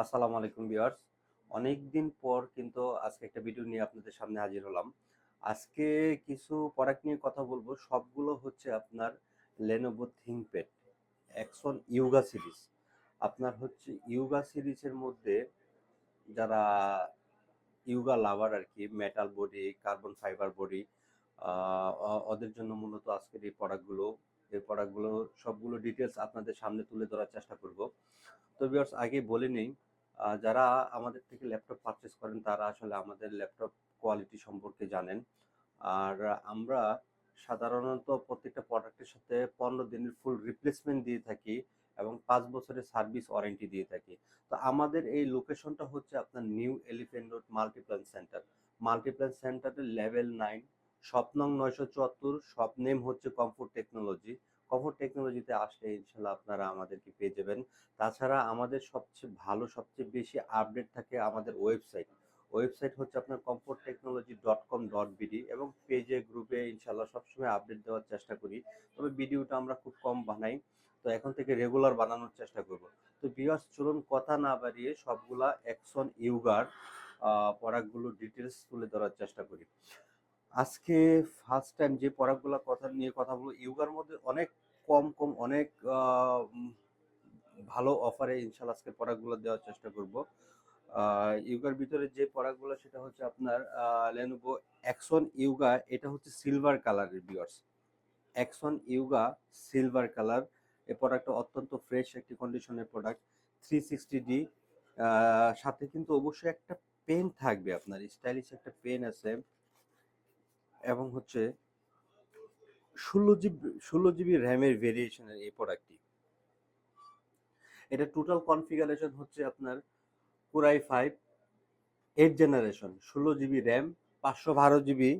আসসালামু আলাইকুম ভিউয়ার্স। অনেক দিন পর কিন্তু আজকে একটা ভিডিও নিয়ে আপনাদের সামনে হাজির হলাম। আজকে কিছু প্রোডাক্ট নিয়ে কথা বলবো। সবগুলো হচ্ছে আপনার Lenovo ThinkPad Axon Yuga series. আপনার হচ্ছে ইউগা সিরিজের মধ্যে যারা ইউগা লাভার আর কি, metal body, carbon fibre body, ওদের জন্য মূলত আজকের এই প্রোডাক্টগুলো সবগুলো ডিটেলস আপনাদের সামনে তুলে ধরার চেষ্টা করব। তো ভিউয়ার্স, আগে বলে নেই, যারা আমাদের থেকে ল্যাপটপ পারচেস করেন তারা আসলে আমাদের ল্যাপটপ কোয়ালিটি সম্পর্কে জানেন। আর আমরা সাধারণত প্রত্যেকটা প্রোডাক্টের সাথে 15 দিনের ফুল রিপ্লেসমেন্ট দিয়ে থাকি এবং 5 বছরের সার্ভিস ওয়ারেন্টি দিয়ে থাকি। তো আমাদের এই লোকেশনটা হচ্ছে আপনার new elephant road Multiplan centre. Multiplan সেন্টারের লেভেল 9, শপ নং 974, শপ নেম হচ্ছে কমফোর্ট টেকনোলজি। কমফোর্ট টেকনোলজিতে আসলে ইনশাল্লাহ আপনারা আমাদেরকে পেয়ে যাবেন। তাছাড়া আমাদের সবচেয়ে ভালো, সবচেয়ে বেশি আপডেট থাকে আমাদের ওয়েবসাইট। ওয়েবসাইট হচ্ছে আপনার comforttechnology.com.bd, এবং পেজে গ্রুপে ইনশাল্লাহ সবসময় আপডেট দেওয়ার চেষ্টা করি। তবে ভিডিওটা আমরা খুব কম বানাই, তো এখন থেকে রেগুলার বানানোর চেষ্টা করব। তো ভিউয়ার্স, চলুন কথা না বাড়িয়ে সবগুলা অ্যাকশন ইউগার প্রোডাক্টগুলো ডিটেলস তুলে ধরার চেষ্টা করি। আজকে ফার্স্ট টাইম যে প্রোডাক্টগুলো কথা বলবো, ইউগার মধ্যে অনেক কম কম অনেক ভালো অফারে ইনশাল্লাহ আজকে প্রোডাক্টগুলো দেওয়ার চেষ্টা করব। ইউগার ভিতরে যে প্রোডাক্টগুলো সেটা হচ্ছে আপনার লেনোভো অ্যাকশন ইউগা। এটা হচ্ছে সিলভার কালারের viewers. Action Yoga silver colour. এই প্রোডাক্টটা অত্যন্ত ফ্রেশ একটি কন্ডিশনের প্রোডাক্ট। 360D, সাথে কিন্তু অবশ্যই একটা পেন থাকবে, আপনার স্টাইলিশ একটা পেন আছে, এবং হচ্ছে 16 জিবি র্যামের ভেরিয়েশনের এই প্রোডাক্টটি। এটা টোটাল কনফিগারেশন হচ্ছে আপনার core i 5 8 generation, 16 GB RAM, 512 GB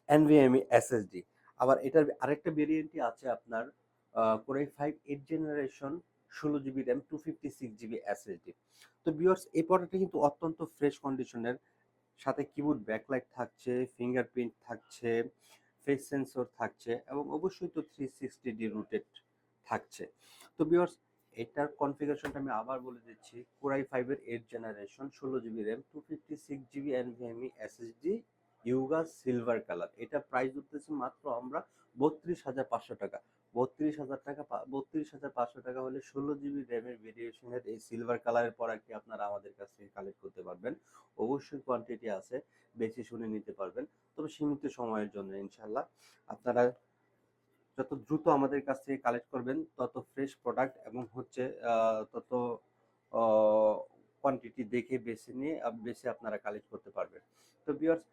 NVMe SSD। আবার এটার আরেকটা ভেরিয়েন্টই আছে আপনার core i 5 8 generation, 16 GB RAM, 256 GB SSD। তো ভিউয়ার্স, এই প্রোডাক্টটা কিন্তু অত্যন্ত ফ্রেশ কন্ডিশনের। সাথে কিবোর্ড ব্যাকলাইট থাকছে, ফিঙ্গারপ্রিন্ট থাকছে, ফেস সেন্সর থাকছে, এবং অবশ্যই তো 360D রুটেড থাকছে। তো ভিউয়ার্স, এটার কনফিগারেশনটা আমি আবার বলে দিচ্ছি। কোরাই 5 এর 8 generation, 16 GB RAM, 256 GB NVMe SSD, Yoga silver colour. এটা প্রাইস ধরতেছি মাত্র আমরা 32,500 টাকা। 32,000 টাকা, 32,500 টাকা হলে 16 জিবি র্যামের ভেরিয়েশনের এই সিলভার কালারের প্রোডাক্টটি আপনারা আমাদের কাছ থেকে কালেক্ট করতে পারবেন। অবশ্যই কোয়ান্টিটি আছে, বেছে শুনে নিতে পারবেন, তবে সীমিত সময়ের জন্য ইনশাল্লাহ। আপনারা যত দ্রুত আমাদের কাছ থেকে কালেক্ট করবেন তত ফ্রেশ প্রোডাক্ট, এবং হচ্ছে তত কোয়ান্টিটি দেখে বেছে আপনারা কালেক্ট করতে পারবেন। তো ভিউয়ার্স,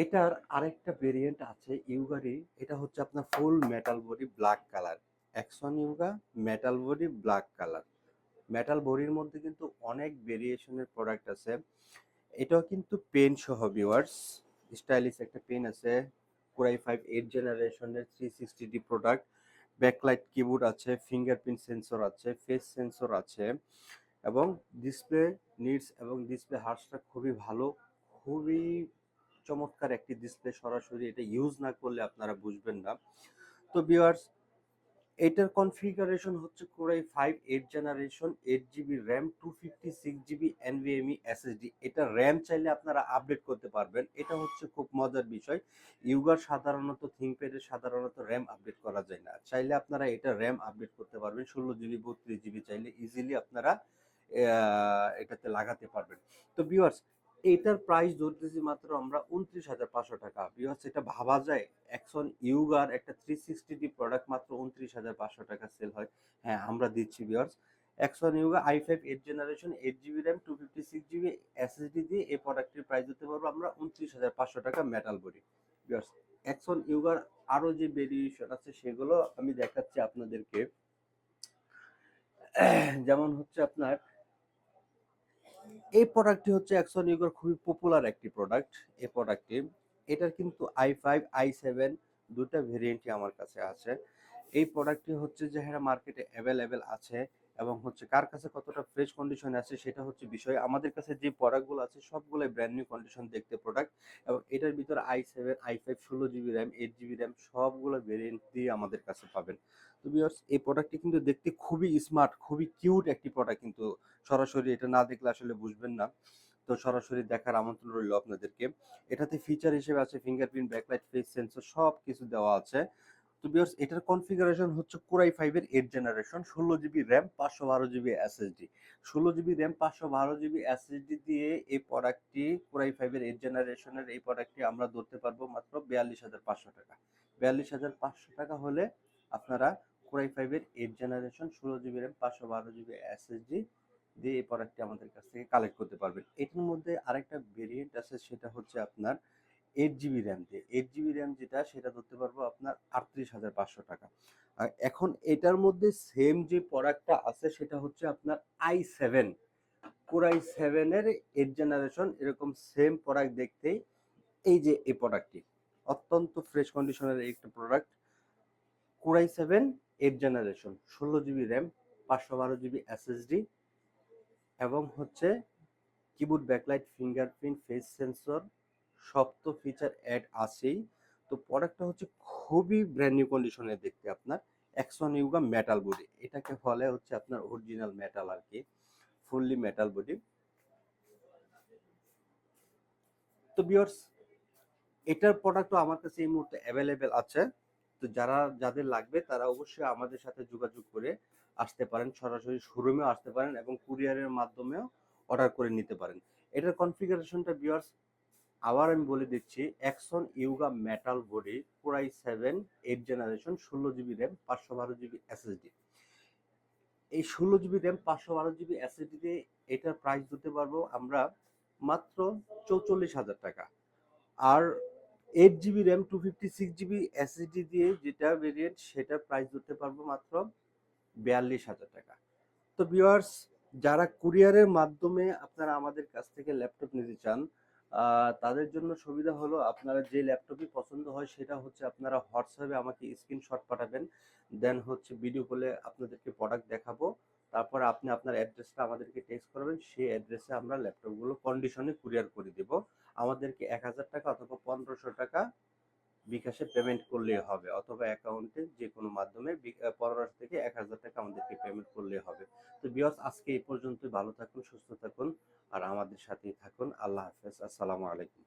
এটার আরেকটা ভেরিয়েন্ট আছে ইউগারই। এটা হচ্ছে আপনার ফুল metal body black colour. Action Yoga metal body black colour. Metal বডির মধ্যে কিন্তু অনেক ভেরিয়েশনের প্রোডাক্ট আছে। এটাও কিন্তু পেন সহ ভিউয়ার্স। স্টাইলিশ একটা পেন আছে। কোরাই 5 8 জেনারেশনের 360D প্রোডাক্ট। ব্যাকলাইট কিবোর্ড আছে, ফিঙ্গারপ্রিন্ট সেন্সর আছে, ফেস সেন্সর আছে, এবং ডিসপ্লে নিডস এবং ডিসপ্লে হার্সটা খুবই ভালো। খুবই চমৎকার একটি ডিসপ্লে। সরাসরি এটা ইউজ না করলে আপনারা বুঝবেন না। তো ভিউয়ার্স, এটার কনফিগারেশন হচ্ছে core i 5 8 generation, 8 GB RAM, 256 GB NVMe SSD। এটা র্যাম চাইলে আপনারা আপডেট করতে পারবেন। এটা হচ্ছে খুব মজার বিষয়। ইউগার সাধারণত, থিংকপ্যাডের সাধারণত র্যাম আপডেট করা যায় না। চাইলে আপনারা এটা র্যাম আপডেট করতে পারবেন। 16 জিবি 32 জিবি চাইলে ইজিলি আপনারা এটাতে লাগাতে পারবেন। তো ভিউয়ার্স, এটার প্রাইস ধরতেছি মাত্র আমরা 29,500 টাকা। ভিউয়ার্স, এটা ভাবা যায় অ্যাকশন ইউগার একটা 360D প্রোডাক্ট মাত্র 29,500 টাকা সেল হয়? হ্যাঁ, আমরা দিচ্ছি viewers. Action Yoga i5 8 generation, 8 GB RAM, 256 GB SSD দিয়ে এই প্রোডাক্টের প্রাইস দিতে পারবো আমরা 29,500 টাকা মেটাল বডি। ভিউয়ার্স, অ্যাকশন ইউগার আরো যে ভেরিয়েশন আছে সেগুলো আমি দেখাচ্ছি আপনাদেরকে। যেমন হচ্ছে আপনার এই প্রোডাক্টটি হচ্ছে অ্যাকশন ইউগোর খুবই পপুলার একটি প্রোডাক্ট। এই প্রোডাক্টটি, এটার কিন্তু i5 i7 দুটা ভেরিয়েন্টই আমার কাছে আছে। এই প্রোডাক্টটি হচ্ছে যে হ্যাঁ মার্কেটে অ্যাভেলেবেল আছে, এবং হচ্ছে কার কাছে কতটা ফ্রেশ কন্ডিশনে আছে সেটা হচ্ছে বিষয়। আমাদের কাছে যে প্রোডাক্টগুলো আছে সবগুলোই ব্র্যান্ড নিউ কন্ডিশন দেখতে প্রোডাক্ট, এবং এটার ভিতরে i7 i5 16 GB RAM 8 GB RAM সবগুলো ভেরিয়েন্ট দিয়ে আমাদের কাছে পাবেন। তো ভিউয়ার্স, এই প্রোডাক্টটি কিন্তু দেখতে খুবই স্মার্ট, খুবই কিউট একটি প্রোডাক্ট, কিন্তু সরাসরি এটা না দেখলে আসলে বুঝবেন না। তো সরাসরি দেখার আমন্ত্রণ রইল আপনাদেরকে। এটাতে ফিচার হিসেবে আছে ফিঙ্গারপ্রিন্ট, ব্যাকলাইট, ফেস সেন্সর সব কিছু দেওয়া আছে। তো ভিউয়ার্স, এটার কনফিগারেশন হচ্ছে কোরাই 5 এর 8 generation, 16 GB RAM, 512 GB SSD. 16 GB RAM, 512 GB SSD দিয়ে এই প্রোডাক্টটি, কোরাই 5 এর 8 জেনারেশনের এই প্রোডাক্টটি আমরা ধরতে পারবো মাত্র 42,500 টাকা। 42,500 টাকা হলে আপনারা কোরাই 5 এর 8 generation, 16 GB RAM, 512 GB SSD দিয়ে এই প্রোডাক্টটি আমাদের কাছ থেকে কালেক্ট করতে পারবেন। এটার মধ্যে আরেকটা ভেরিয়েন্ট আছে, সেটা হচ্ছে আপনার 8 জিবি র্যাম দিয়ে। 8 জিবি র্যাম যেটা, সেটা ধরতে পারবো আপনার 38,500 টাকা। আর এখন এটার মধ্যে সেম যে প্রোডাক্টটা আছে সেটা হচ্ছে আপনার i7, কোরাই 7 এর 8 জেনারেশন, এরকম সেম প্রোডাক্ট দেখতেই। এই যে এই প্রোডাক্টটি অত্যন্ত ফ্রেশ কন্ডিশনের একটা product, core i 7 8 generation, 16 GB RAM, 512 GB SSD, এবং হচ্ছে keyboard, backlight, fingerprint, face sensor, সব তো ফিচার অ্যাড আছেই। তো প্রোডাক্টটা হচ্ছে খুবই ব্র্যান্ড নিউ কন্ডিশনে দেখতে আপনার। অ্যাক্সন ইউগা মেটাল বডি, এটাকে বলে হচ্ছে আপনার অরিজিনাল মেটাল আর কি, ফুললি মেটাল বডি। তো ভিউয়ার্স, এটার প্রোডাক্টও আমার কাছে এই মুহূর্তে অ্যাভেলেবেল আছে। তো যাদের লাগবে তারা অবশ্যই আমাদের সাথে যোগাযোগ করে আসতে পারেন, সরাসরি শোরুমেও আসতে পারেন এবং কুরিয়ারের মাধ্যমেও অর্ডার করে নিতে পারেন। এটার কনফিগারেশনটা ভিউয়ার্স আবার আমি বলে দিচ্ছি, Axon Yoga metal body, core i 7 8 generation, 16 GB RAM, 512 GB SSD. এই 16 জিবি র্যাম, 512 জিবি এসএসডি দিয়ে এটার প্রাইস দিতে পারবো আমরা মাত্র 44,000 টাকা। আর 8 জিবি র্যাম, 256 জিবি এসএসডি দিয়ে যেটা ভেরিয়েন্ট, সেটার প্রাইস দিতে পারবো মাত্র 42,000 টাকা। তো ভিউয়ার্স, যারা কুরিয়ারের মাধ্যমে আপনারা আমাদের কাছ থেকে ল্যাপটপ নিতে চান, তাদের জন্য সুবিধা হলো, আপনারা যে ল্যাপটপই পছন্দ হয় সেটা হচ্ছে আপনারা হোয়াটসঅ্যাপে আমাকে স্ক্রিনশট পাঠাবেন, দেন হচ্ছে ভিডিও কলে আপনাদেরকে প্রোডাক্ট দেখাবো, তারপর আপনি আপনার অ্যাড্রেসটা আমাদেরকে টেক্সট করবেন, সেই অ্যাড্রেসে আমরা ল্যাপটপগুলো কন্ডিশনে কুরিয়ার করে দেব। আমাদেরকে 1,000 টাকা অথবা 1,500 টাকা বিকাশে পেমেন্ট করলেই হবে, অথবা অ্যাকাউন্টে যে কোনো মাধ্যমে 1500 থেকে 1,000 টাকা আমাদেরকে পেমেন্ট করলেই হবে। তো ভিউয়ার্স, আজকে এই পর্যন্তই। ভালো থাকুন, সুস্থ থাকুন, আর আমাদের সাথেই থাকুন। আল্লাহ হাফেজ, আসসালামু আলাইকুম।